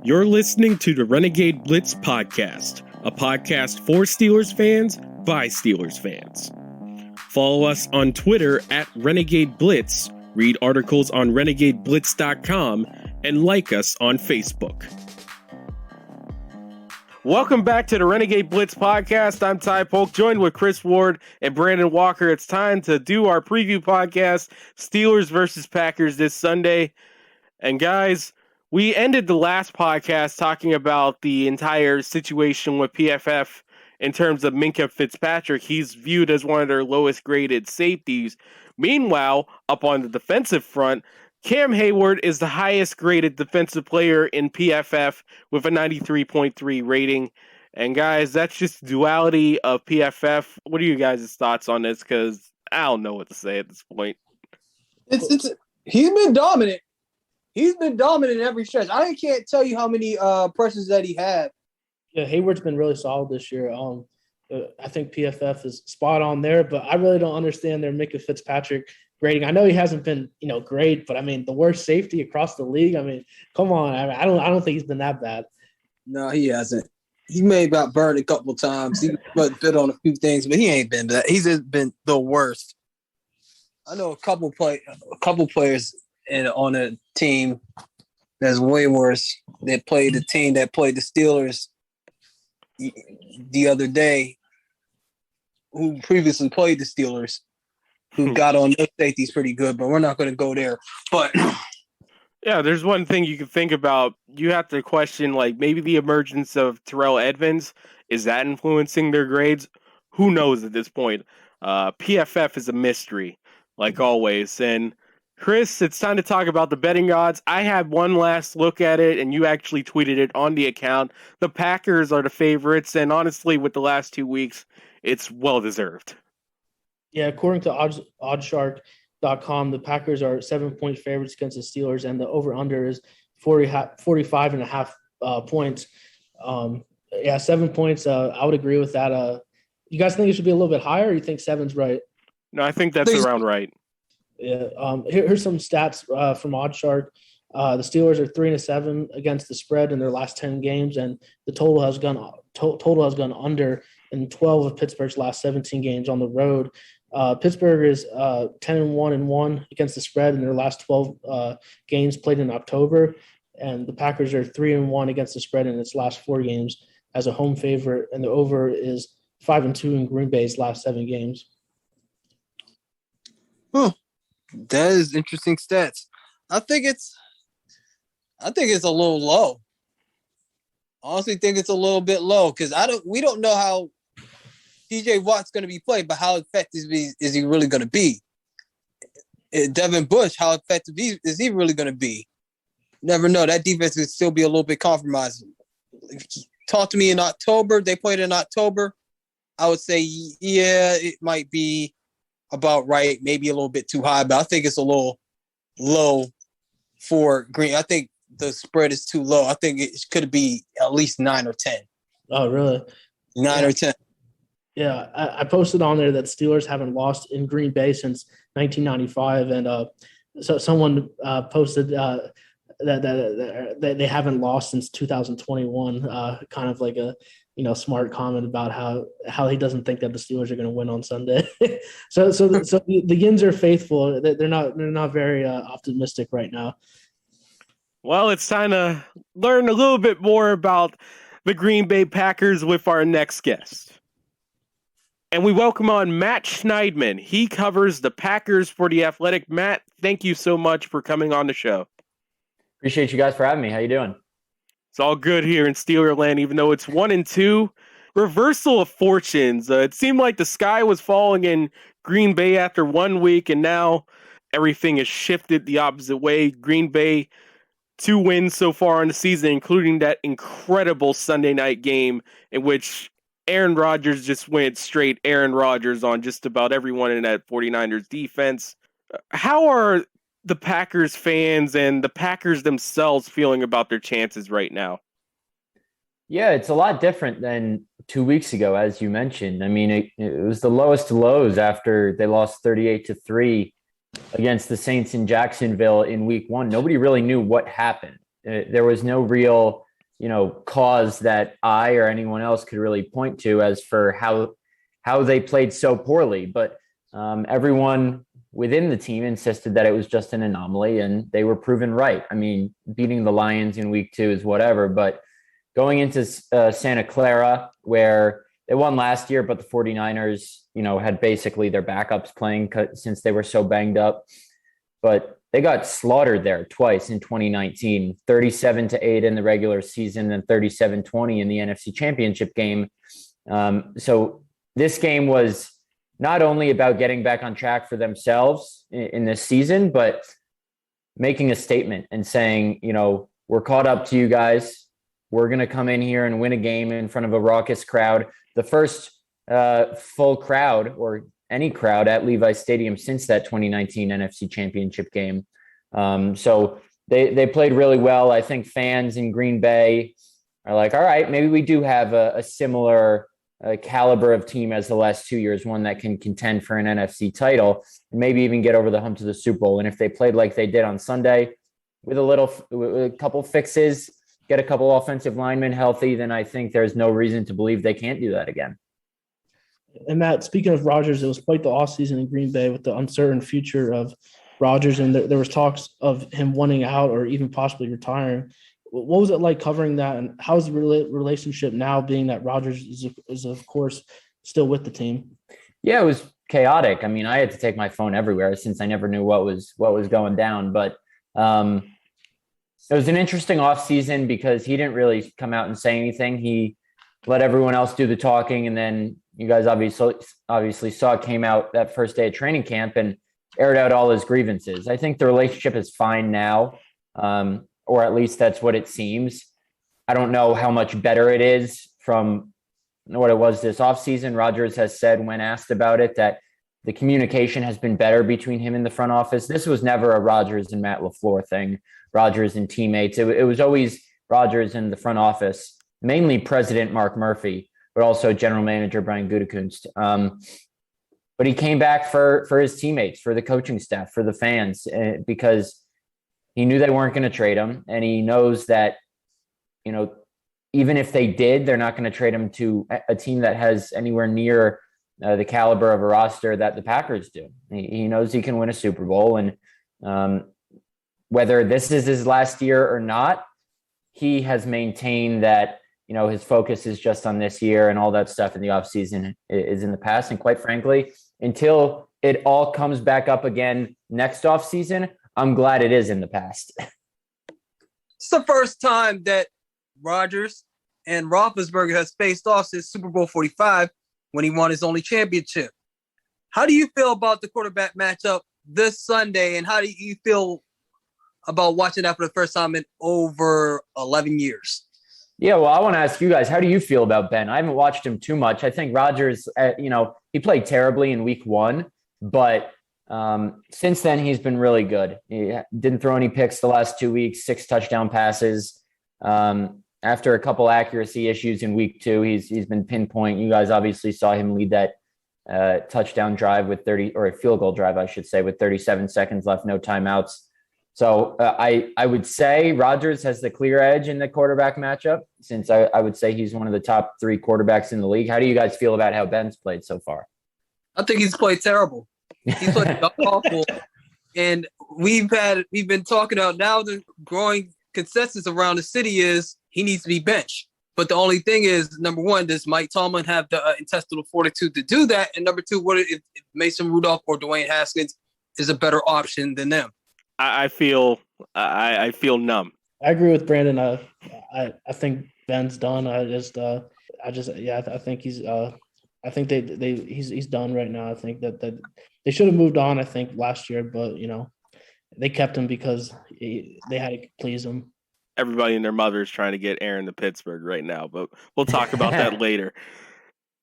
You're listening to the Renegade Blitz podcast, a podcast for Steelers fans by Steelers fans. Follow us on Twitter at Renegade Blitz, read articles on renegadeblitz.com, and like us on Facebook. Welcome back to the Renegade Blitz podcast. I'm Ty Polk, joined with Chris Ward and Brandon Walker. It's time to do our preview podcast, Steelers versus Packers this Sunday. And guys, we ended the last podcast talking about the entire situation with PFF in terms of Minkah Fitzpatrick. He's viewed as one of their lowest graded safeties. Meanwhile, up on the defensive front, Cam Hayward is the highest graded defensive player in PFF with a 93.3 rating. And guys, that's just duality of PFF. What are you guys' thoughts on this? Because I don't know what to say at this point. He's been dominant. He's been dominant in every stretch. I can't tell you how many pressures that he had. Yeah, Hayward's been really solid this year. I think PFF is spot on there, but I really don't understand their Minkah Fitzpatrick grading. I know he hasn't been, great, but I mean, the worst safety across the league. I mean, come on. I don't think he's been that bad. No, he hasn't. He may have got burned a couple times. He bit on a few things, but he ain't been that. He's just been the worst. I know a couple players on a team that's way worse that played the team that played the Steelers the other day, who previously played the Steelers, who got on their safeties pretty good, but we're not going to go there. But yeah, there's one thing you can think about. You have to question, maybe the emergence of Terrell Edmonds. Is that influencing their grades? Who knows at this point? PFF is a mystery, like always. And Chris, it's time to talk about the betting odds. I had one last look at it, and you actually tweeted it on the account. The Packers are the favorites, and honestly, with the last 2 weeks, it's well-deserved. Yeah, according to oddshark.com, the Packers are 7-point favorites against the Steelers, and the over-under is 45.5 points. 7 points. I would agree with that. You guys think it should be a little bit higher, or you think 7's right? No, I think that's around right. Yeah. Here's some stats from OddsShark. The Steelers are 3-7 against the spread in their last 10 games, and the total has gone under in 12 of Pittsburgh's last 17 games on the road. Pittsburgh is 10-1 against the spread in their last 12 games played in October, and the Packers are 3-1 against the spread in its last 4 games as a home favorite, and the over is 5-2 in Green Bay's last 7 games. Huh. That is interesting stats. I think it's a little low. I honestly think it's a little bit low because we don't know how TJ Watt's going to be played, but how effective is he really going to be? Devin Bush, how effective is he really going to be? Never know. That defense could still be a little bit compromised. Talk to me in October. They played in October. I would say, yeah, it might be about right, maybe a little bit too high, but I think it's a little low for Green. I think the spread is too low. I think it could be at least 9 or 10. Oh, really? 9 or 10. Yeah, I posted on there that Steelers haven't lost in Green Bay since 1995, and so someone posted that they haven't lost since 2021. Kind of like a smart comment about how he doesn't think that the Steelers are going to win on Sunday. so the Yins are faithful. They're not very optimistic right now. Well, it's time to learn a little bit more about the Green Bay Packers with our next guest. And we welcome on Matt Schneidman. He covers the Packers for The Athletic. Matt, thank you so much for coming on the show. Appreciate you guys for having me. How you doing? It's all good here in Steelerland, even though it's 1-2. Reversal of fortunes. It seemed like the sky was falling in Green Bay after 1 week, and now everything has shifted the opposite way. Green Bay, 2 wins so far in the season, including that incredible Sunday night game in which Aaron Rodgers just went straight Aaron Rodgers on just about everyone in that 49ers defense. How are the Packers fans and the Packers themselves feeling about their chances right now? Yeah, it's a lot different than 2 weeks ago, as you mentioned. I mean, it was the lowest of lows after they lost 38-3 against the Saints in Jacksonville in week 1. Nobody really knew what happened. There was no real cause that I or anyone else could really point to as for how they played so poorly. But everyone within the team insisted that it was just an anomaly, and they were proven right. I mean, beating the Lions in week 2 is whatever, but going into Santa Clara, where they won last year, but the 49ers, had basically their backups playing since they were so banged up. But they got slaughtered there twice in 2019, 37-8 in the regular season and 37-20 in the NFC Championship game. So this game was not only about getting back on track for themselves in this season, but making a statement and saying, we're caught up to you guys. We're going to come in here and win a game in front of a raucous crowd. The first full crowd or any crowd at Levi's Stadium since that 2019 NFC Championship game. So they played really well. I think fans in Green Bay are like, all right, maybe we do have a similar caliber of team as the last 2 years, one that can contend for an NFC title and maybe even get over the hump to the Super Bowl. And if they played like they did on Sunday with a couple fixes, get a couple offensive linemen healthy, then I think there's no reason to believe they can't do that again. And Matt, speaking of Rodgers, it was quite the offseason in Green Bay with the uncertain future of Rodgers, and there was talks of him wanting out or even possibly retiring. What was it like covering that, and how's the relationship now, being that Rodgers is of course still with the team? Yeah, it was chaotic. I mean, I had to take my phone everywhere since I never knew what was going down. But it was an interesting offseason because he didn't really come out and say anything. He let everyone else do the talking, and then you guys obviously saw it came out that first day of training camp and aired out all his grievances. I think the relationship is fine now. Or at least that's what it seems. I don't know how much better it is from what it was this offseason. Rodgers has said when asked about it that the communication has been better between him and the front office. This was never a Rodgers and Matt LaFleur thing, Rodgers and teammates. It was always Rodgers and the front office, mainly President Mark Murphy, but also General Manager Brian Gutekunst. But he came back for his teammates, for the coaching staff, for the fans, because he knew they weren't going to trade him, and he knows that, even if they did, they're not going to trade him to a team that has anywhere near the caliber of a roster that the Packers do. He knows he can win a Super Bowl, and whether this is his last year or not, he has maintained that, his focus is just on this year, and all that stuff in the offseason is in the past. And quite frankly, until it all comes back up again next offseason, I'm glad it is in the past. It's the first time that Rodgers and Roethlisberger has faced off since Super Bowl 45 when he won his only championship. How do you feel about the quarterback matchup this Sunday, and how do you feel about watching that for the first time in over 11 years? Yeah, well, I want to ask you guys, how do you feel about Ben? I haven't watched him too much. I think Rodgers, he played terribly in week 1, but since then, he's been really good. He didn't throw any picks the last 2 weeks, 6 touchdown passes. After a couple accuracy issues in week 2, he's been pinpoint. You guys obviously saw him lead that touchdown drive with a field goal drive, I should say, with 37 seconds left, no timeouts. So I would say Rodgers has the clear edge in the quarterback matchup, since I would say he's one of the top 3 quarterbacks in the league. How do you guys feel about how Ben's played so far? I think he's played terrible. He's played awful, and we've been talking about now. The growing consensus around the city is he needs to be benched. But the only thing is, number one, does Mike Tomlin have the intestinal fortitude to do that? And number 2, what if Mason Rudolph or Dwayne Haskins is a better option than them? I feel numb. I agree with Brandon. I think Ben's done. I think he's. I think he's done right now. I think that they should have moved on, I think, last year, but they kept him because they had to please him. Everybody and their mother is trying to get Aaron to Pittsburgh right now, but we'll talk about that later.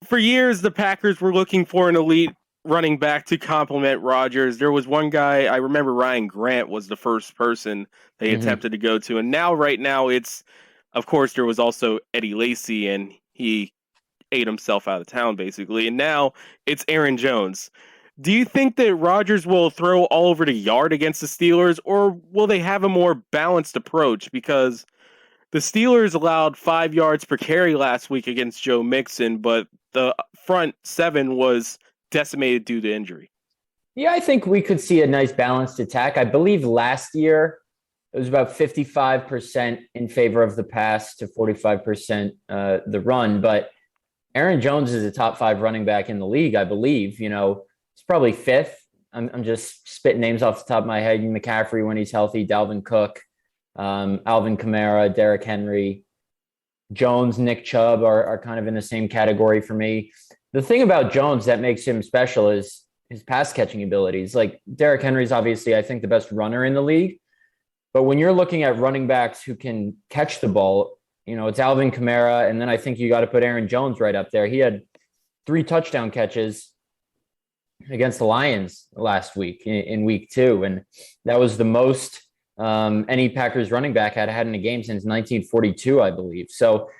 For years, the Packers were looking for an elite running back to complement Rodgers. There was one guy, I remember Ryan Grant was the first person they attempted to go to, and right now it's, of course, there was also Eddie Lacy, and he ate himself out of town, basically. And now it's Aaron Jones. Do you think that Rodgers will throw all over the yard against the Steelers, or will they have a more balanced approach? Because The Steelers allowed 5 yards per carry last week against Joe Mixon, but the front seven was decimated due to injury. Yeah, I think we could see a nice balanced attack. I believe last year it was about 55% in favor of the pass to 45% the run. But Aaron Jones is a top 5 running back in the league, I believe. You know, it's probably 5th. I'm just spitting names off the top of my head. McCaffrey when he's healthy, Dalvin Cook, Alvin Kamara, Derrick Henry, Jones, Nick Chubb are kind of in the same category for me. The thing about Jones that makes him special is his pass catching abilities. Like Derrick Henry's obviously, I think, the best runner in the league. But when you're looking at running backs who can catch the ball, you know, it's Alvin Kamara. And then I think you got to put Aaron Jones right up there. He had 3 touchdown catches against the Lions last week in week 2. And that was the most any Packers running back had in a game since 1942, I believe. So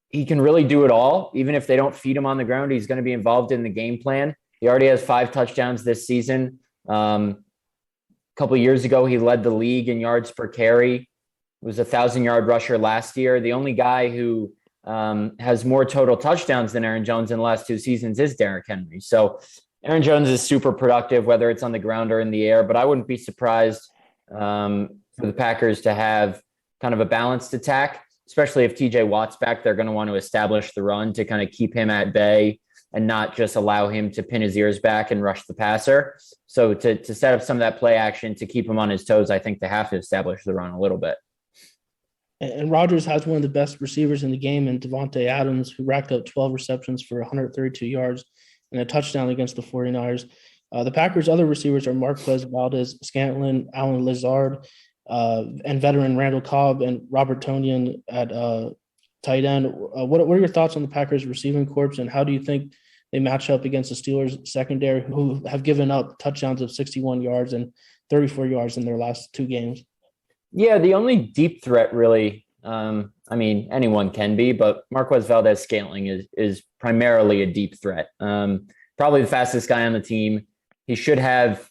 he can really do it all. Even if they don't feed him on the ground, he's going to be involved in the game plan. He already has 5 touchdowns this season. A couple of years ago, he led the league in yards per carry. Was a 1,000-yard rusher last year. The only guy who has more total touchdowns than Aaron Jones in the last 2 seasons is Derrick Henry. So Aaron Jones is super productive, whether it's on the ground or in the air, but I wouldn't be surprised for the Packers to have kind of a balanced attack, especially if TJ Watt's back. They're going to want to establish the run to kind of keep him at bay and not just allow him to pin his ears back and rush the passer. So to set up some of that play action to keep him on his toes, I think they have to establish the run a little bit. And Rodgers has one of the best receivers in the game in Devontae Adams, who racked up 12 receptions for 132 yards and a touchdown against the 49ers. The Packers' other receivers are Marquez Valdez-Scantling, Alan Lazard, and veteran Randall Cobb and Robert Tonyan at tight end. What are your thoughts on the Packers' receiving corps, and how do you think they match up against the Steelers' secondary, who have given up touchdowns of 61 yards and 34 yards in their last 2 games? Yeah, the only deep threat really, I mean, anyone can be, but Marquez Valdez-Scantling is primarily a deep threat. Probably the fastest guy on the team. He should have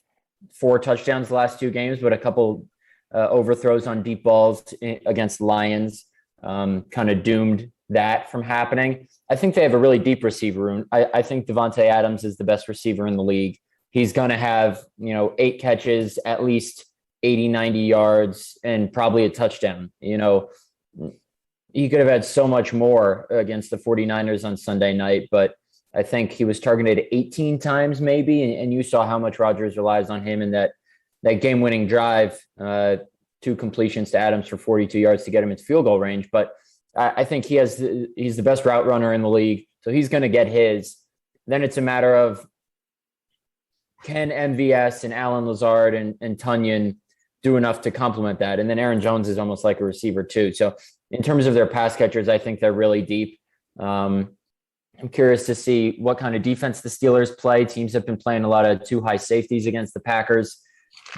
4 touchdowns the last 2 games, but a couple overthrows on deep balls against the Lions kind of doomed that from happening. I think they have a really deep receiver room. I think Devontae Adams is the best receiver in the league. He's going to have, 8 catches, at least 80, 90 yards, and probably a touchdown. He could have had so much more against the 49ers on Sunday night, but I think he was targeted 18 times maybe, and you saw how much Rodgers relies on him in that game-winning drive, 2 completions to Adams for 42 yards to get him into field goal range. But I think he's the best route runner in the league, so he's going to get his. Then it's a matter of, can MVS and Alan Lazard and Tonyan do enough to complement that? And then Aaron Jones is almost like a receiver too. So in terms of their pass catchers, I think they're really deep. I'm curious to see what kind of defense the Steelers play. Teams have been playing a lot of 2 high safeties against the Packers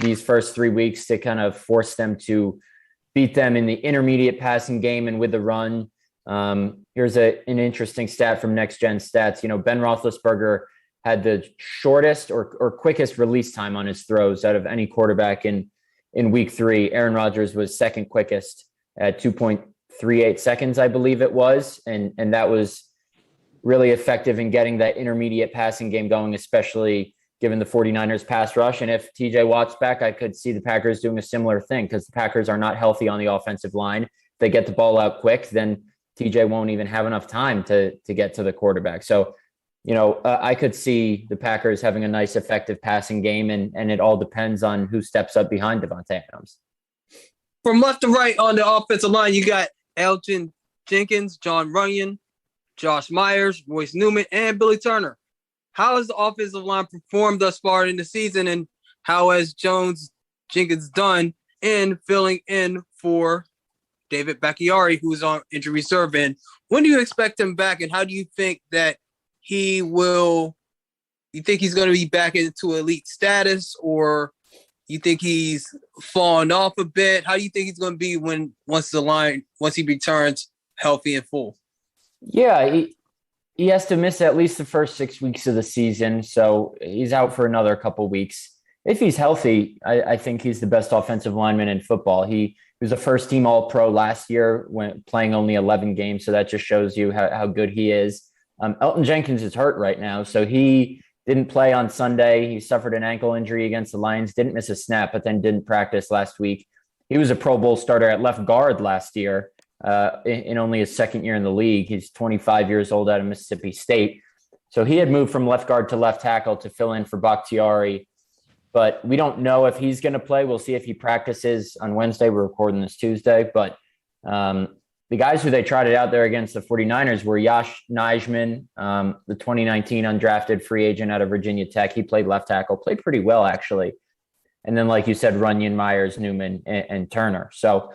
these first 3 weeks to kind of force them to beat them in the intermediate passing game and with the run. Here's an interesting stat from Next Gen Stats. Ben Roethlisberger had the shortest or quickest release time on his throws out of any quarterback in week 3. Aaron Rodgers was second quickest at 2.38 seconds, I believe it was. And that was really effective in getting that intermediate passing game going, especially given the 49ers pass rush. And if TJ Watt's back, I could see the Packers doing a similar thing, because the Packers are not healthy on the offensive line. If they get the ball out quick, then TJ won't even have enough time to get to the quarterback. So, I could see the Packers having a nice, effective passing game, and it all depends on who steps up behind Devontae Adams. From left to right on the offensive line, you got Elgin Jenkins, John Runyon, Josh Myers, Royce Newman, and Billy Turner. How has the offensive line performed thus far in the season, and how has Jenkins done in filling in for David Bakhtiari, who's on injury reserve? And when do you expect him back, and how do you think that you think he's going to be back into elite status, or you think he's fallen off a bit? How do you think he's going to be once he returns healthy and full? Yeah, he has to miss at least the first 6 weeks of the season, so he's out for another couple weeks. If he's healthy, I think he's the best offensive lineman in football. He was a first-team All-Pro last year when playing only 11 games, so that just shows you how good he is. Elton Jenkins is hurt right now, so he didn't play on Sunday. He suffered an ankle injury against the Lions, didn't miss a snap, but then didn't practice last week. He was a Pro Bowl starter at left guard last year in only his second year in the league. He's 25 years old out of Mississippi State. So he had moved from left guard to left tackle to fill in for Bakhtiari. But we don't know if he's going to play. We'll see if he practices on Wednesday. We're recording this Tuesday. But the guys who they trotted out there against the 49ers were Matt Schneidman, the 2019 undrafted free agent out of Virginia Tech. He played left tackle, played pretty well, actually. And then, like you said, Runyon, Myers, Newman, and Turner. So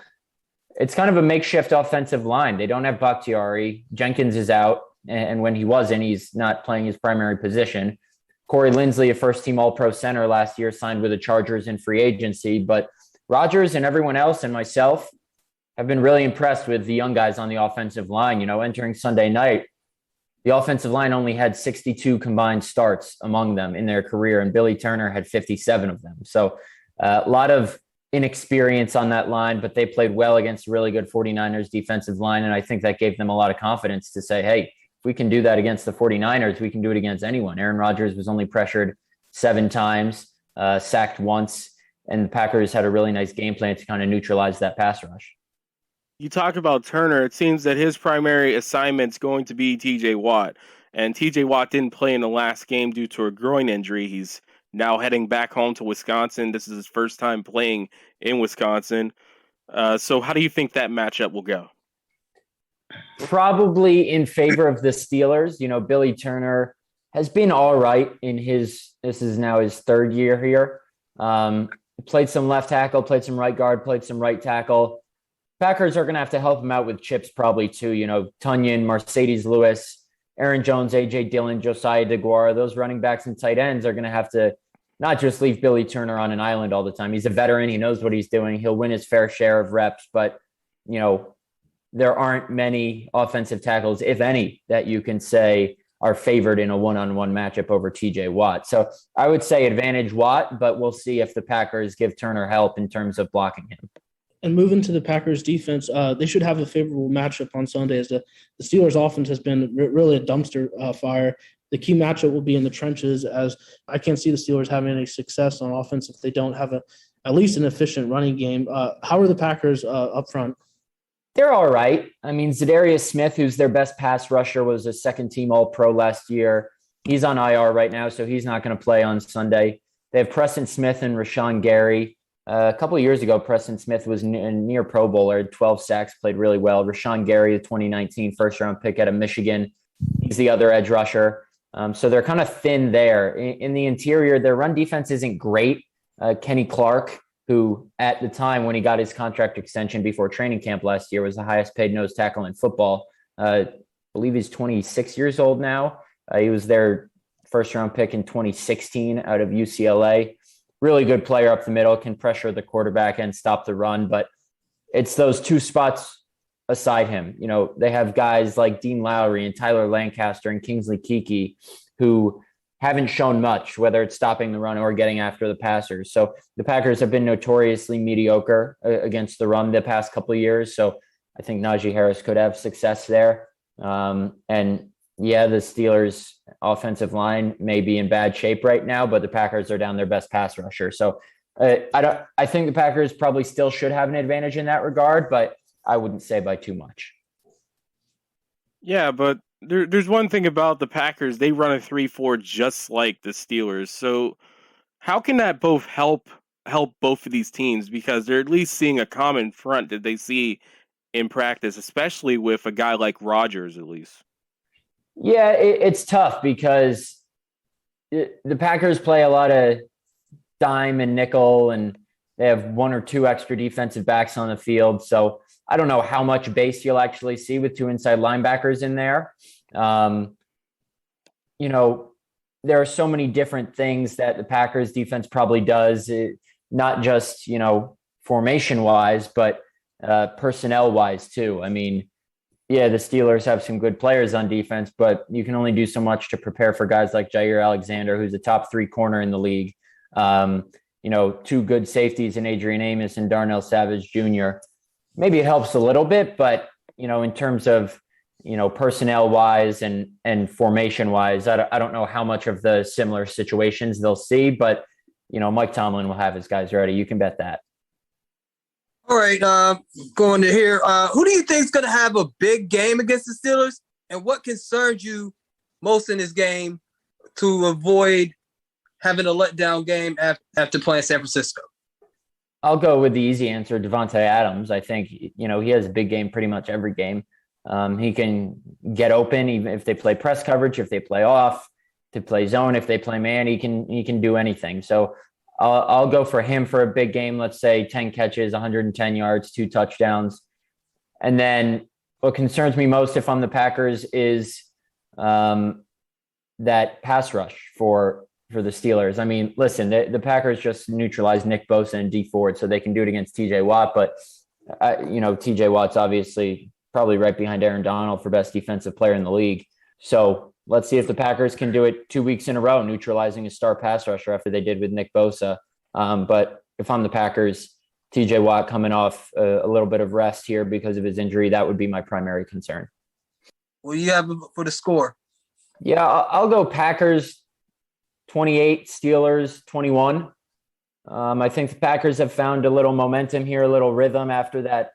it's kind of a makeshift offensive line. They don't have Bakhtiari. Jenkins is out. And when he wasn't, he's not playing his primary position. Corey Linsley, a first-team All-Pro center last year, signed with the Chargers in free agency. But Rodgers and everyone else and myself have been really impressed with the young guys on the offensive line. Entering Sunday night, the offensive line only had 62 combined starts among them in their career, and Billy Turner had 57 of them. So a lot of inexperience on that line, but they played well against a really good 49ers defensive line, and I think that gave them a lot of confidence to say, hey, if we can do that against the 49ers, we can do it against anyone. Aaron Rodgers was only pressured 7 times, sacked once, and the Packers had a really nice game plan to kind of neutralize that pass rush. You talk about Turner. It seems that his primary assignment's going to be TJ Watt. And TJ Watt didn't play in the last game due to a groin injury. He's now heading back home to Wisconsin. This is his first time playing in Wisconsin. So how do you think that matchup will go? Probably in favor of the Steelers. Billy Turner has been all right this is now his third year here. Played some left tackle, played some right guard, played some right tackle. Packers are going to have to help him out with chips probably too. Tunyon, Mercedes Lewis, Aaron Jones, A.J. Dillon, Josiah DeGuara, those running backs and tight ends are going to have to not just leave Billy Turner on an island all the time. He's a veteran. He knows what he's doing. He'll win his fair share of reps, but, there aren't many offensive tackles, if any, that you can say are favored in a one-on-one matchup over TJ Watt. So I would say advantage Watt, but we'll see if the Packers give Turner help in terms of blocking him. And moving to the Packers defense, they should have a favorable matchup on Sunday as the Steelers offense has been really a dumpster fire. The key matchup will be in the trenches, as I can't see the Steelers having any success on offense if they don't have at least an efficient running game. How are the Packers up front? They're all right. I mean, Zadarius Smith, who's their best pass rusher, was a second-team All-Pro last year. He's on IR right now, so he's not going to play on Sunday. They have Preston Smith and Rashawn Gary. A couple of years ago, Preston Smith was near Pro Bowler, 12 sacks, played really well. Rashawn Gary, the 2019 first-round pick out of Michigan, he's the other edge rusher. So they're kind of thin there. In the interior, their run defense isn't great. Kenny Clark, who at the time when he got his contract extension before training camp last year was the highest paid nose tackle in football. I believe he's 26 years old now. He was their first-round pick in 2016 out of UCLA. Really good player up the middle, can pressure the quarterback and stop the run, but it's those two spots aside him. They have guys like Dean Lowry and Tyler Lancaster and Kingsley Keke who haven't shown much, whether it's stopping the run or getting after the passers. So the Packers have been notoriously mediocre against the run the past couple of years. So I think Najee Harris could have success there. And yeah, the Steelers offensive line may be in bad shape right now, but the Packers are down their best pass rusher. So I think the Packers probably still should have an advantage in that regard, but I wouldn't say by too much. Yeah, but there's one thing about the Packers. They run a 3-4 just like the Steelers. So how can that both help both of these teams? Because they're at least seeing a common front that they see in practice, especially with a guy like Rodgers, at least. Yeah, it's tough because the Packers play a lot of dime and nickel, and they have one or two extra defensive backs on the field. So I don't know how much base you'll actually see with two inside linebackers in there. There are so many different things that the Packers defense probably does, not just, formation wise, but personnel wise too. I mean, yeah, the Steelers have some good players on defense, but you can only do so much to prepare for guys like Jair Alexander, who's a top 3 corner in the league. Two good safeties in Adrian Amos and Darnell Savage Jr. Maybe it helps a little bit, but, in terms of, personnel wise and formation wise, I don't know how much of the similar situations they'll see, but, Mike Tomlin will have his guys ready. You can bet that. All right, going to here. Who do you think is going to have a big game against the Steelers? And what concerns you most in this game to avoid having a letdown game after playing San Francisco? I'll go with the easy answer, Devontae Adams. I think, he has a big game pretty much every game. He can get open even if they play press coverage, if they play off, to play zone, if they play man, he can do anything. So I'll go for him for a big game. Let's say 10 catches, 110 yards, 2 touchdowns. And then what concerns me most if I'm the Packers is that pass rush for the Steelers. I mean, listen, the Packers just neutralized Nick Bosa and D Ford, so they can do it against TJ Watt. But, TJ Watt's obviously probably right behind Aaron Donald for best defensive player in the league. So let's see if the Packers can do it 2 weeks in a row, neutralizing a star pass rusher after they did with Nick Bosa. But if I'm the Packers, TJ Watt coming off a little bit of rest here because of his injury, that would be my primary concern. What do you have for the score? Yeah, I'll go Packers 28, Steelers 21. I think the Packers have found a little momentum here, a little rhythm after that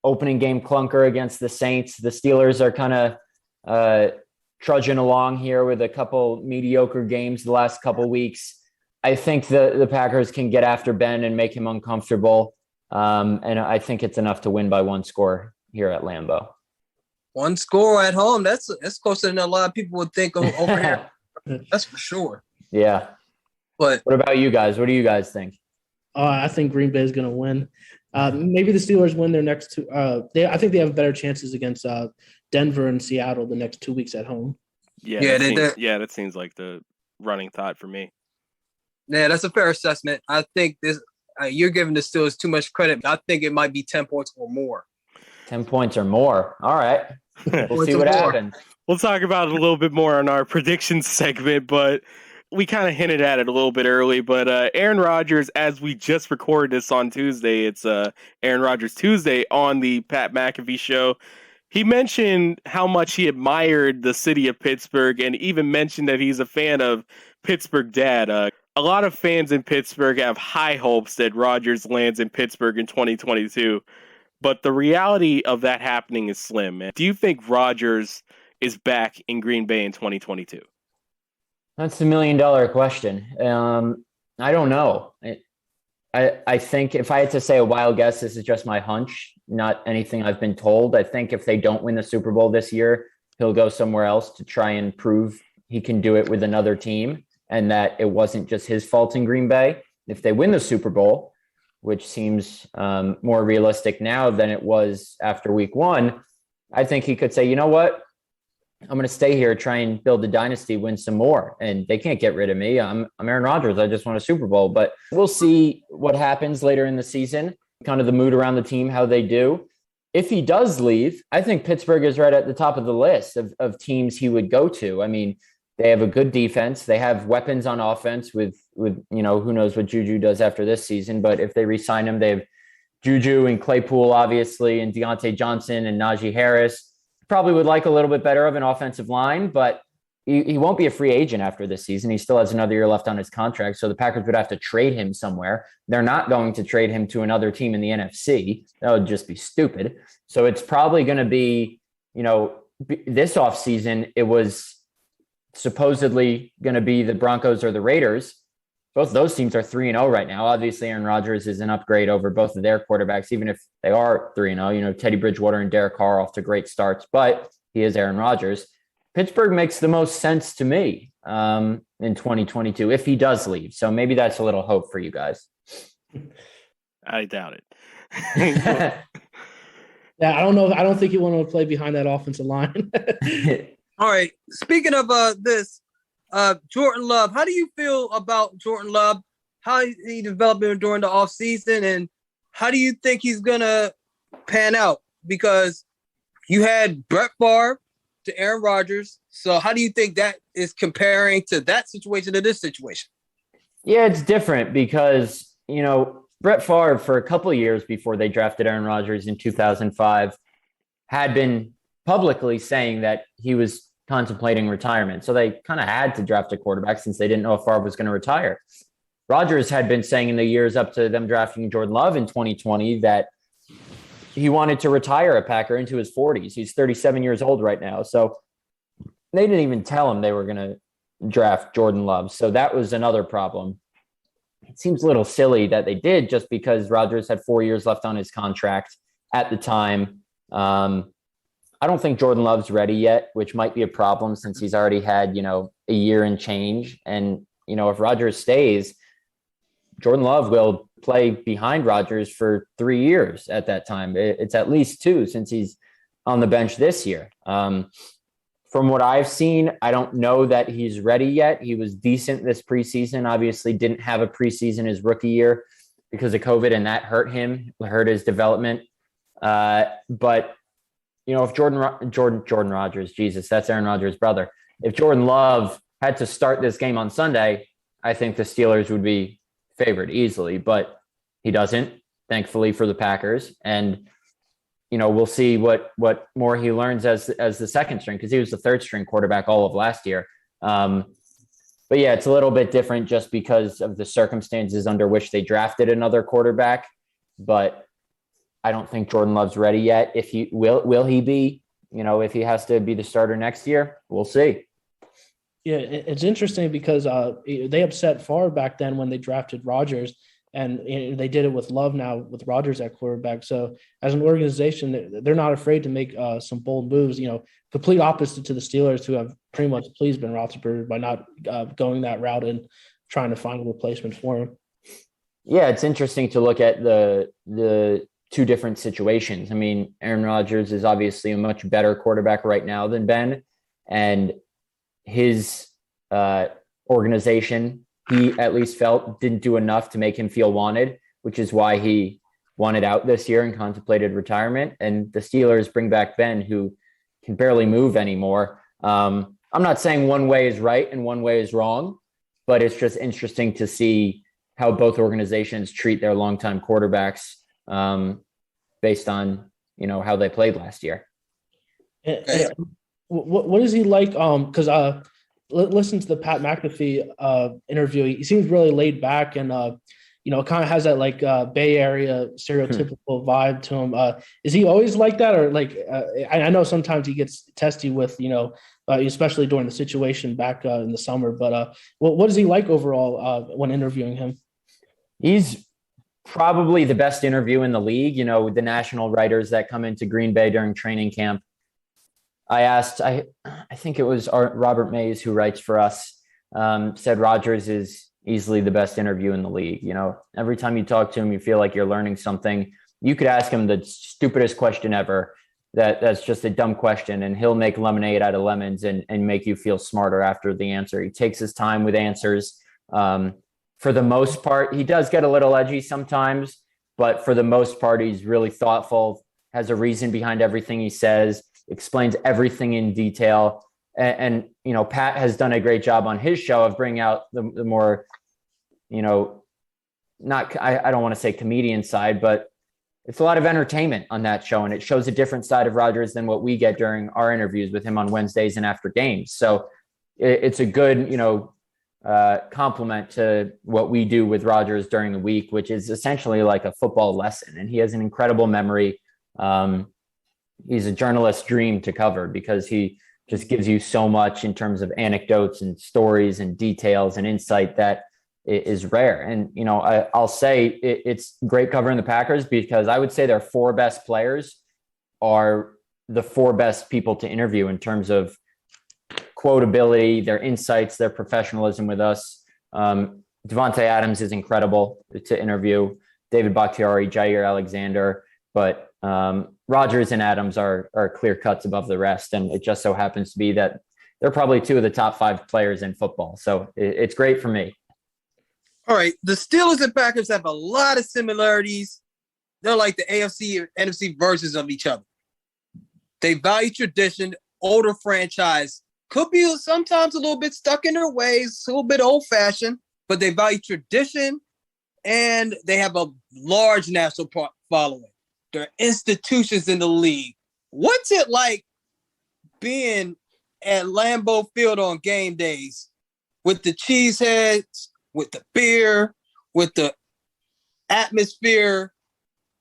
opening game clunker against the Saints. The Steelers are kind of trudging along here with a couple mediocre games the last couple weeks. I think the Packers can get after Ben and make him uncomfortable. And I think it's enough to win by 1 score here at Lambeau. 1 score at home. That's closer than a lot of people would think over here. That's for sure. Yeah. But what about you guys? What do you guys think? I think Green Bay is going to win. Maybe the Steelers win their next 2. I think they have better chances against Denver and Seattle the next 2 weeks at home. That seems like the running thought for me. Yeah, that's a fair assessment. I think this you're giving the Steelers too much credit. I think it might be 10 points or more. 10 points or more. All right. We'll see what happens. We'll talk about it a little bit more on our predictions segment, but we kind of hinted at it a little bit early. But Aaron Rodgers, as we just recorded this on Tuesday, it's Aaron Rodgers Tuesday on the Pat McAfee show. He mentioned how much he admired the city of Pittsburgh and even mentioned that he's a fan of Pittsburgh Dad. A lot of fans in Pittsburgh have high hopes that Rodgers lands in Pittsburgh in 2022, but the reality of that happening is slim. Man. Do you think Rodgers is back in Green Bay in 2022? That's $1 million question. I don't know. I think if I had to say a wild guess, this is just my hunch, not anything I've been told. I think if they don't win the Super Bowl this year, he'll go somewhere else to try and prove he can do it with another team and that it wasn't just his fault in Green Bay. If they win the Super Bowl, which seems more realistic now than it was after week 1, I think he could say, you know what? I'm going to stay here, try and build a dynasty, win some more. And they can't get rid of me. I'm Aaron Rodgers. I just won a Super Bowl. But we'll see what happens later in the season, kind of the mood around the team, how they do. If he does leave, I think Pittsburgh is right at the top of the list of teams he would go to. I mean, they have a good defense. They have weapons on offense with who knows what Juju does after this season. But if they re-sign him, they have Juju and Claypool, obviously, and Deontay Johnson and Najee Harris. Probably would like a little bit better of an offensive line, but he won't be a free agent after this season. He still has another year left on his contract, so the Packers would have to trade him somewhere. They're not going to trade him to another team in the NFC. That would just be stupid. So it's probably going to be, this offseason, it was supposedly going to be the Broncos or the Raiders. Both those teams are 3-0 right now. Obviously, Aaron Rodgers is an upgrade over both of their quarterbacks, even if they are 3-0. Teddy Bridgewater and Derek Carr off to great starts, but he is Aaron Rodgers. Pittsburgh makes the most sense to me in 2022 if he does leave. So maybe that's a little hope for you guys. I doubt it. Yeah, I don't know. I don't think you want to play behind that offensive line. All right. Speaking of this. Jordan Love, how do you feel about Jordan Love? How he developed during the offseason, and how do you think he's going to pan out? Because you had Brett Favre to Aaron Rodgers. So how do you think that is comparing to that situation to this situation? Yeah, it's different because, Brett Favre, for a couple of years before they drafted Aaron Rodgers in 2005, had been publicly saying that he was contemplating retirement. So they kind of had to draft a quarterback since they didn't know if Favre was going to retire. Rodgers had been saying in the years up to them drafting Jordan Love in 2020 that he wanted to retire a Packer into his 40s. He's 37 years old right now. So they didn't even tell him they were going to draft Jordan Love. So that was another problem. It seems a little silly that they did just because Rodgers had 4 years left on his contract at the time. I don't think Jordan Love's ready yet, which might be a problem since he's already had, a year and change. And, if Rodgers stays, Jordan Love will play behind Rodgers for 3 years at that time. It's at least 2 since he's on the bench this year. From what I've seen, I don't know that he's ready yet. He was decent this preseason. Obviously didn't have a preseason his rookie year because of COVID, and that hurt his development. But, if Jordan Rodgers, Jesus, that's Aaron Rodgers' brother. If Jordan Love had to start this game on Sunday, I think the Steelers would be favored easily, but he doesn't, thankfully for the Packers. And, we'll see what more he learns as the second string, because he was the third string quarterback all of last year. But yeah, it's a little bit different just because of the circumstances under which they drafted another quarterback. But I don't think Jordan Love's ready yet. If he will he be, if he has to be the starter next year, we'll see. Yeah, it's interesting because they upset Favre back then when they drafted Rodgers, and they did it with Love now with Rodgers at quarterback. So as an organization, they're not afraid to make some bold moves, complete opposite to the Steelers, who have pretty much pleased Ben Roethlisberger by not going that route and trying to find a replacement for him. Yeah, it's interesting to look at the two different situations. I mean, Aaron Rodgers is obviously a much better quarterback right now than Ben, and his organization, he at least felt didn't do enough to make him feel wanted, which is why he wanted out this year and contemplated retirement. And the Steelers bring back Ben, who can barely move anymore. I'm not saying one way is right and one way is wrong, but it's just interesting to see how both organizations treat their longtime quarterbacks based on, how they played last year. What is he like? Because listen to the Pat McAfee interview. He seems really laid back and kind of has that like Bay Area stereotypical vibe to him. Is he always like that, or like I know sometimes he gets testy with especially during the situation back in the summer. But what is he like overall when interviewing him? He's probably the best interview in the league. With the national writers that come into Green Bay during training camp. I asked, I think it was Robert Mays who writes for us, said Rodgers is easily the best interview in the league. Every time you talk to him, you feel like you're learning something. You could ask him the stupidest question ever. That's just a dumb question, and he'll make lemonade out of lemons and make you feel smarter after the answer. He takes his time with answers. For the most part, he does get a little edgy sometimes, but for the most part, he's really thoughtful, has a reason behind everything he says, explains everything in detail. And Pat has done a great job on his show of bringing out the more, I don't want to say comedian side, but it's a lot of entertainment on that show. And it shows a different side of Rodgers than what we get during our interviews with him on Wednesdays and after games. So it's a good, compliment to what we do with Rodgers during the week, which is essentially like a football lesson. And he has an incredible memory. He's a journalist's dream to cover because he just gives you so much in terms of anecdotes and stories and details and insight that is rare. And, I'll say it's great covering the Packers because I would say their 4 best players are the 4 best people to interview in terms of quotability, their insights, their professionalism with us. Devontae Adams is incredible to interview. David Bakhtiari, Jair Alexander, but Rodgers and Adams are clear cuts above the rest. And it just so happens to be that they're probably 2 of the top 5 players in football. So it's great for me. All right. The Steelers and Packers have a lot of similarities. They're like the AFC and NFC versions of each other. They value tradition, older franchise. Could be sometimes a little bit stuck in their ways, a little bit old-fashioned, but they value tradition, and they have a large national following. They're institutions in the league. What's it like being at Lambeau Field on game days with the cheeseheads, with the beer, with the atmosphere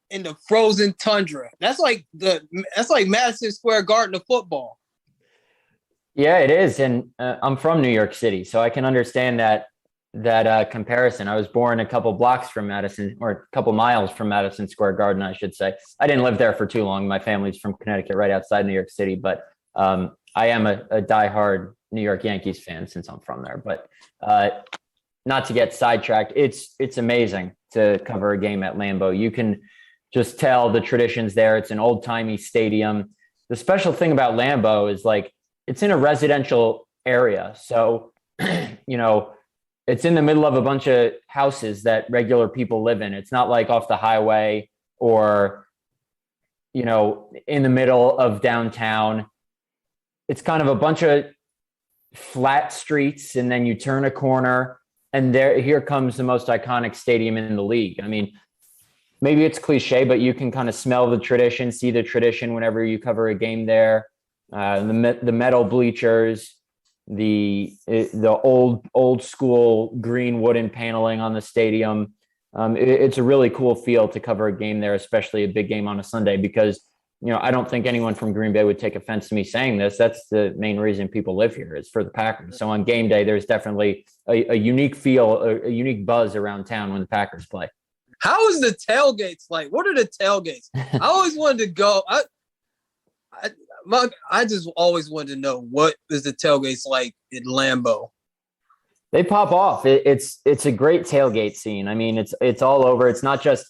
in the frozen tundra? That's like Madison Square Garden of football. Yeah, it is. And I'm from New York City, so I can understand that comparison. I was born a couple blocks from Madison, or a couple miles from Madison Square Garden, I should say. I didn't live there for too long. My family's from Connecticut, right outside New York City, but I am a diehard New York Yankees fan since I'm from there. But not to get sidetracked, it's amazing to cover a game at Lambeau. You can just tell the traditions there. It's an old-timey stadium. The special thing about Lambeau is like it's in a residential area. So, it's in the middle of a bunch of houses that regular people live in. It's not like off the highway or, in the middle of downtown. It's kind of a bunch of flat streets, and then you turn a corner, and here comes the most iconic stadium in the league. I mean, maybe it's cliche, but you can kind of smell the tradition, see the tradition whenever you cover a game there. The metal bleachers, the old school green wooden paneling on the stadium. It's a really cool feel to cover a game there, especially a big game on a Sunday, because I don't think anyone from Green Bay would take offense to me saying this. That's the main reason people live here, is for the Packers. So on game day, there's definitely a unique feel, a unique buzz around town when the Packers play. How is the tailgates like? What are the tailgates? I always wanted to go. I just always wanted to know, what is the tailgates like at Lambeau? They pop off. It's a great tailgate scene. I mean, it's all over. It's not just,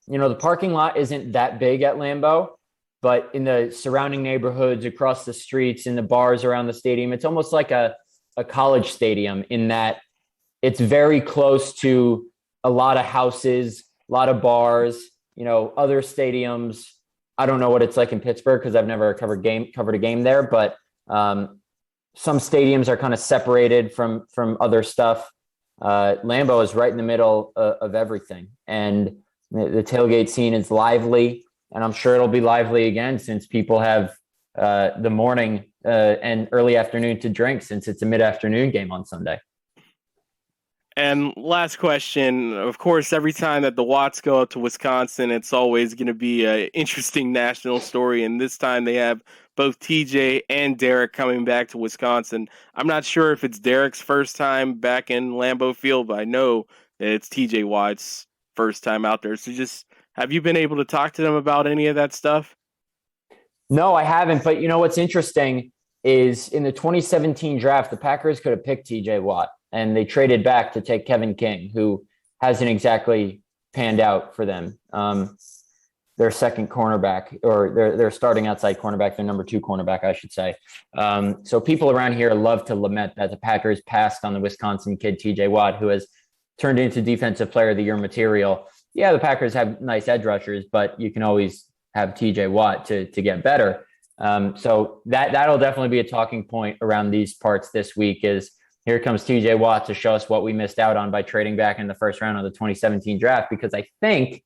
the parking lot isn't that big at Lambeau, but in the surrounding neighborhoods, across the streets, in the bars around the stadium, it's almost like a college stadium in that it's very close to a lot of houses, a lot of bars, other stadiums. I don't know what it's like in Pittsburgh because I've never covered a game there, but some stadiums are kind of separated from other stuff. Lambeau is right in the middle of everything, and the tailgate scene is lively, and I'm sure it'll be lively again since people have the morning and early afternoon to drink, since it's a mid-afternoon game on Sunday. And last question, of course, every time that the Watts go up to Wisconsin, it's always going to be an interesting national story. And this time they have both TJ and Derek coming back to Wisconsin. I'm not sure if it's Derek's first time back in Lambeau Field, but I know that it's TJ Watt's first time out there. So have you been able to talk to them about any of that stuff? No, I haven't. But what's interesting is in the 2017 draft, the Packers could have picked TJ Watt, and they traded back to take Kevin King, who hasn't exactly panned out for them. Their second cornerback, or their starting outside cornerback, their number 2 cornerback, I should say. So people around here love to lament that the Packers passed on the Wisconsin kid, TJ Watt, who has turned into Defensive Player of the Year material. Yeah, the Packers have nice edge rushers, but you can always have TJ Watt to get better. So that'll definitely be a talking point around these parts this week, is here comes TJ Watt to show us what we missed out on by trading back in the first round of the 2017 draft, because I think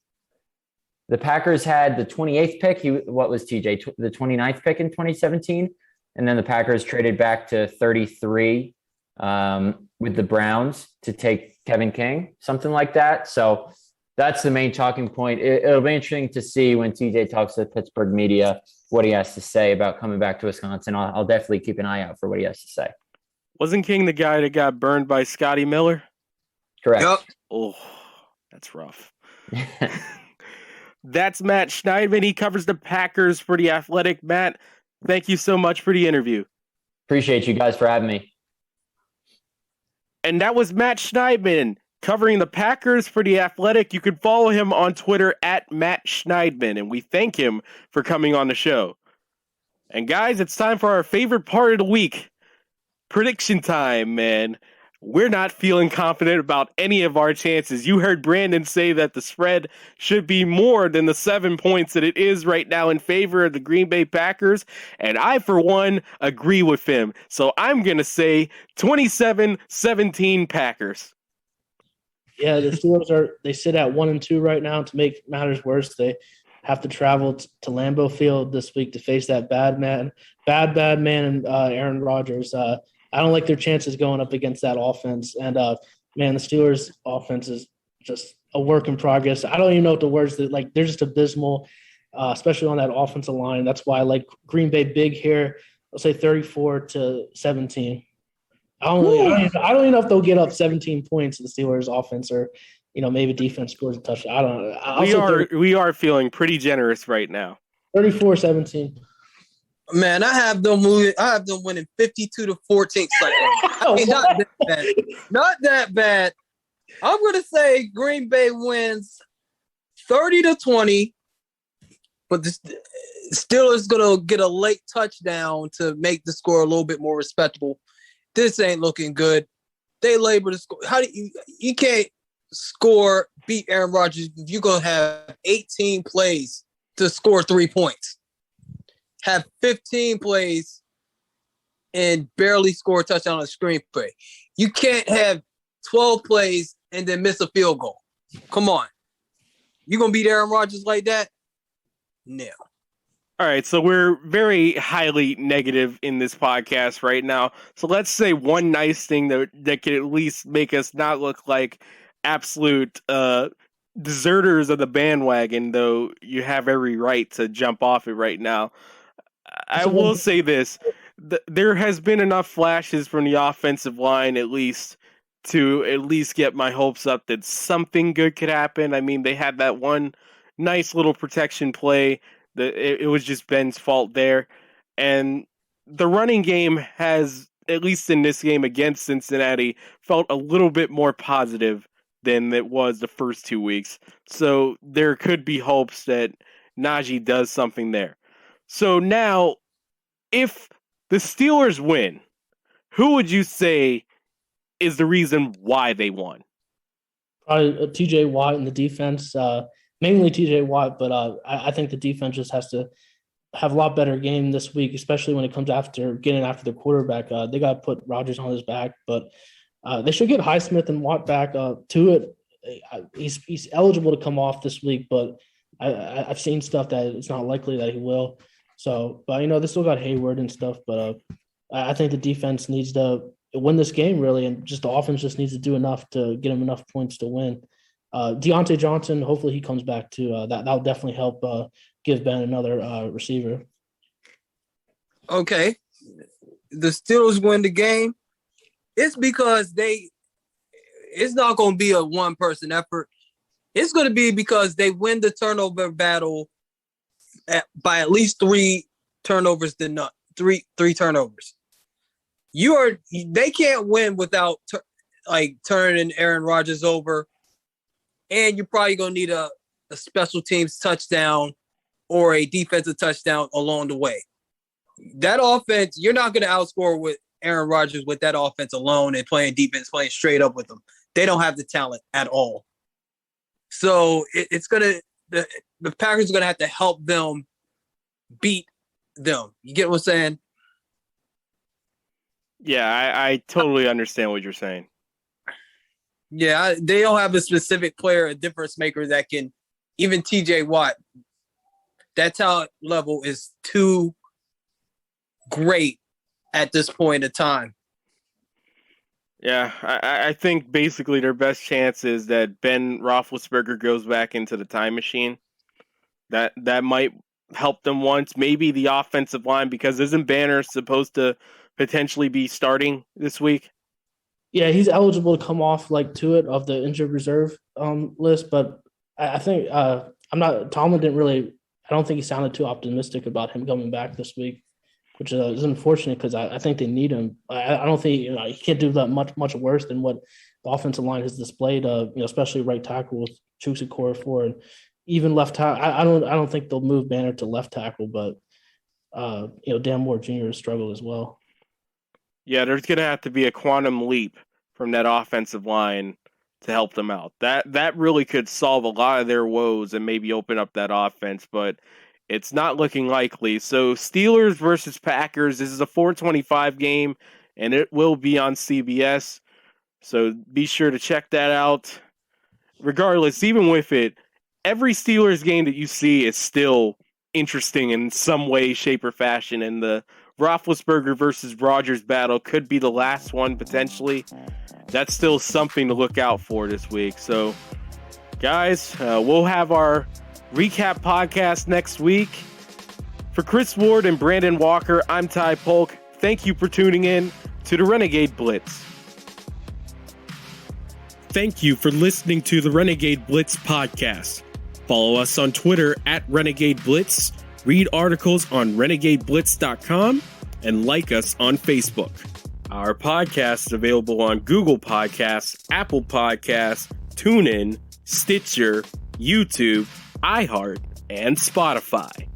the Packers had the 28th pick. What was TJ? The 29th pick in 2017. And then the Packers traded back to 33 with the Browns to take Kevin King, something like that. So that's the main talking point. It'll be interesting to see when TJ talks to the Pittsburgh media what he has to say about coming back to Wisconsin. I'll definitely keep an eye out for what he has to say. Wasn't King the guy that got burned by Scotty Miller? Correct. Yep. Oh, that's rough. That's Matt Schneidman. He covers the Packers for The Athletic. Matt, thank you so much for the interview. Appreciate you guys for having me. And that was Matt Schneidman covering the Packers for The Athletic. You can follow him on Twitter at Matt Schneidman, and we thank him for coming on the show. And guys, it's time for our favorite part of the week. Prediction time, man. We're not feeling confident about any of our chances. You heard Brandon say that the spread should be more than the 7 points that it is right now in favor of the Green Bay Packers. And I, for one, agree with him. So I'm going to say 27-17 Packers. Yeah, the Steelers they sit at 1-2 right now. To make matters worse, they have to travel to Lambeau Field this week to face that bad man, and Aaron Rodgers. I don't like their chances going up against that offense. And man, the Steelers' offense is just a work in progress. I don't even know what the words that like. They're just abysmal, especially on that offensive line. That's why I like Green Bay big here. I'll say 34-17. I don't even know if they'll get up 17 points to the Steelers' offense, or maybe defense scores a touchdown. I don't know. We are feeling pretty generous right now. 34-17. Man, I have them winning 52-14. I mean, not that bad. Not that bad. I'm gonna say Green Bay wins 30-20, but the Steelers gonna get a late touchdown to make the score a little bit more respectable. This ain't looking good. They labor the score. How do you can't beat Aaron Rodgers if you're gonna have 18 plays to score 3 points. Have 15 plays and barely score a touchdown on a screenplay. You can't have 12 plays and then miss a field goal. Come on. You gonna beat Aaron Rodgers like that? No. All right, so we're very highly negative in this podcast right now. So let's say one nice thing that could at least make us not look like absolute deserters of the bandwagon, though you have every right to jump off it right now. I will say this. There has been enough flashes from the offensive line at least get my hopes up that something good could happen. I mean, they had that one nice little protection play. It was just Ben's fault there. And the running game has, at least in this game against Cincinnati, felt a little bit more positive than it was the first 2 weeks. So there could be hopes that Najee does something there. So now, if the Steelers win, who would you say is the reason why they won? Probably T.J. Watt in the defense. Mainly T.J. Watt, but I think the defense just has to have a lot better game this week, especially when it comes getting after the quarterback. They got to put Rodgers on his back, but they should get Highsmith and Watt back to it. He's eligible to come off this week, but I've seen stuff that it's not likely that he will. So, but they still got Hayward and stuff, but I think the defense needs to win this game really, and just the offense just needs to do enough to get him enough points to win. Deontay Johnson, hopefully he comes back too. That'll definitely help give Ben another receiver. Okay. The Steelers win the game. It's because it's not going to be a one-person effort. It's going to be because they win the turnover battle by at least 3 turnovers three turnovers. They can't win without turning Aaron Rodgers over. And you're probably going to need a special teams touchdown or a defensive touchdown along the way. That offense, you're not going to outscore with Aaron Rodgers with that offense alone and playing defense, playing straight up with them. They don't have the talent at all. So it's going to – the Packers are going to have to help them beat them. You get what I'm saying? Yeah, I totally understand what you're saying. Yeah, they don't have a specific player, a difference maker that can, even T.J. Watt, that talent level is too great at this point in time. Yeah, I think basically their best chance is that Ben Roethlisberger goes back into the time machine. That might help them once. Maybe the offensive line, because isn't Banner supposed to potentially be starting this week? Yeah, he's eligible to come off of the injured reserve list, but I think Tomlin didn't really. I don't think he sounded too optimistic about him coming back this week, which is unfortunate because I think they need him. I don't think he can't do that much worse than what the offensive line has displayed. Especially right tackle with Chukwueze for, and even left tackle. I don't think they'll move Banner to left tackle, but Dan Moore Jr. has struggled as well. Yeah, there's going to have to be a quantum leap from that offensive line to help them out. That really could solve a lot of their woes and maybe open up that offense, but it's not looking likely. So Steelers versus Packers, this is a 4:25 game, and it will be on CBS. So be sure to check that out. regardless, even with it, every Steelers game that you see is still interesting in some way, shape, or fashion. And the Roethlisberger versus Rodgers battle could be the last one potentially. That's still something to look out for this week. So, guys, we'll have our recap podcast next week. For Chris Ward and Brandon Walker, I'm Ty Polk. Thank you for tuning in to the Renegade Blitz. Thank you for listening to the Renegade Blitz podcast. Follow us on Twitter at Renegade Blitz, read articles on renegadeblitz.com, and like us on Facebook. Our podcast is available on Google Podcasts, Apple Podcasts, TuneIn, Stitcher, YouTube, iHeart, and Spotify.